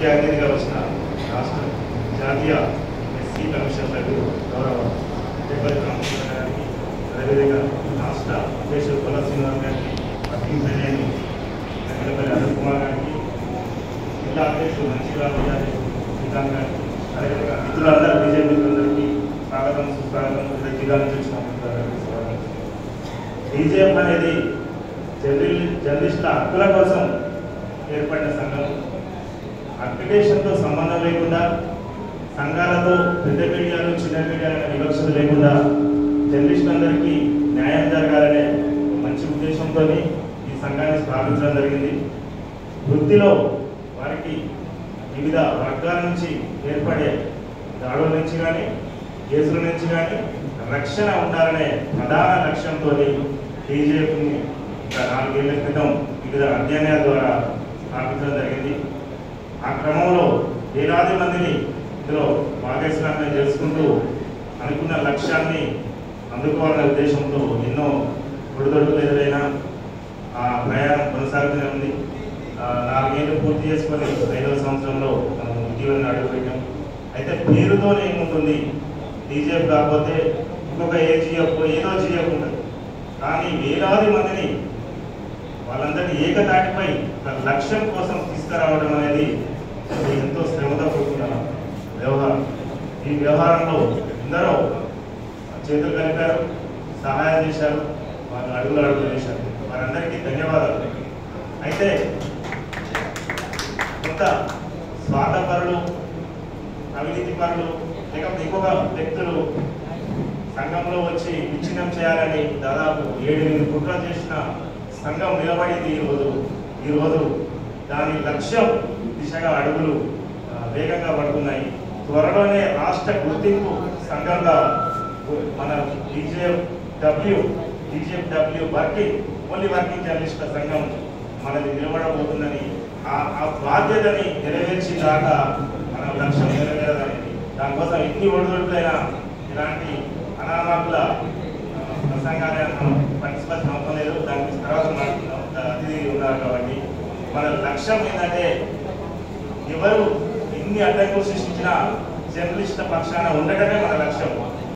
ముఖ్య అతిథిగా వచ్చిన రాష్ట్ర జాతీయ ఎస్సీ కమిషన్ సభ్యులు గౌరవ జగన్ రామకృష్ణ గారికి, అదేవిధంగా రాష్ట్ర అధ్యక్షుడు కొల్ల శ్రీనివాస్ గారికి, వర్కింగ్ ప్రెసిడెంట్ వెంకటపల్లి అరుణ్ కుమార్ గారికి, జిల్లా అధ్యక్షుడు మంచిరాజు శ్రీకాంత్ గారికి, అదేవిధంగా మిత్రులందరూ బీజేపీ మిత్రులందరికీ స్వాగతం సుస్వాగతం. జిల్లా నుంచి వచ్చిన మిత్రులందరికీ స్వాగతం. బీజేపీ అనేది జర్నలిస్టుల హక్కుల కోసం ఏర్పడిన సంఘం. అప్లికేషన్తో సంబంధం లేకుండా, సంఘాలతో పెద్ద మీడియాలు చిన్న మీడియాల వివక్షత లేకుండా జర్నలిస్టులందరికీ న్యాయం జరగాలనే మంచి ఉద్దేశంతో ఈ సంఘాన్ని స్థాపించడం జరిగింది. వృత్తిలో వారికి వివిధ వర్గాల నుంచి ఏర్పడే దాడుల నుంచి కానీ, కేసుల నుంచి కానీ రక్షణ ఉండాలనే ప్రధాన లక్ష్యంతో బీజేపీని 4 ఏళ్ల క్రితం వివిధ అధ్యయనాల ద్వారా స్థాపించడం జరిగింది. ఆ క్రమంలో వేలాది మందిని ఇందులో భాగస్వామ్యం చేసుకుంటూ అనుకున్న లక్ష్యాన్ని అందుకోవాలనే ఉద్దేశంతో ఎన్నో ఒడిదొడుకులు ఎదురైన ఆ ప్రయాణం కొనసాగుతూనే ఉంది. 4 ఏళ్ళు పూర్తి చేసుకొని 5వ సంవత్సరంలో మనం ఉద్యోగాన్ని అడుగుపెట్టాం. అయితే పేరుతోనే ఏముంటుంది, బీజేపీ కాకపోతే ఇంకొక జీఎఫ్ ఏదో జీఎఫ్ ఉంటుంది. కానీ వేలాది మందిని వాళ్ళందరినీ ఏకతాటిపై ఒక లక్ష్యం కోసం తీసుకురావడం అనేది ఎంతో శ్రమతో కూడుకున్న వ్యవహారం. ఈ వ్యవహారంలో ఎందరో చేతులు కలిపారు, సహాయం చేశారు, వాళ్ళు అడుగులు చేశారు. వారందరికీ ధన్యవాదాలు. అయితే కొంత స్వార్థపరులు, అవినీతి పరులు, లేకపోతే ఇంకొక వ్యక్తులు సంఘంలో వచ్చి విచ్ఛిన్నం చేయాలని దాదాపు 7-8 కుట్రలు చేసిన సంఘం నిలబడింది. ఈరోజు దాని లక్ష్యం దిశగా అడుగులు వేగంగా పడుతున్నాయి. త్వరలోనే రాష్ట్ర గుర్తింపు సంఘంగా మన బీజేపీ వర్కింగ్ జర్నలిస్టుల సంఘం మనది నిలబడబోతుందని, ఆ బాధ్యతని నెరవేర్చి దాకా మన లక్ష్యం నెరవేరదని, దానికోసం ఎన్ని ఒడిదొడుకులైనా ఇలాంటి అనామకుల ప్రసంగాన్ని మనం పట్టించుకోవాల్సిన అవసరం లేదు. దానికి తర్వాత అతిథి ఉన్నారు కాబట్టి మన లక్ష్యం ఏంటంటే ఎవరు ఎన్ని అడ్డంకులు సృష్టించినా జర్నలిస్టుల పక్షాన ఉండటమే మన లక్ష్యం.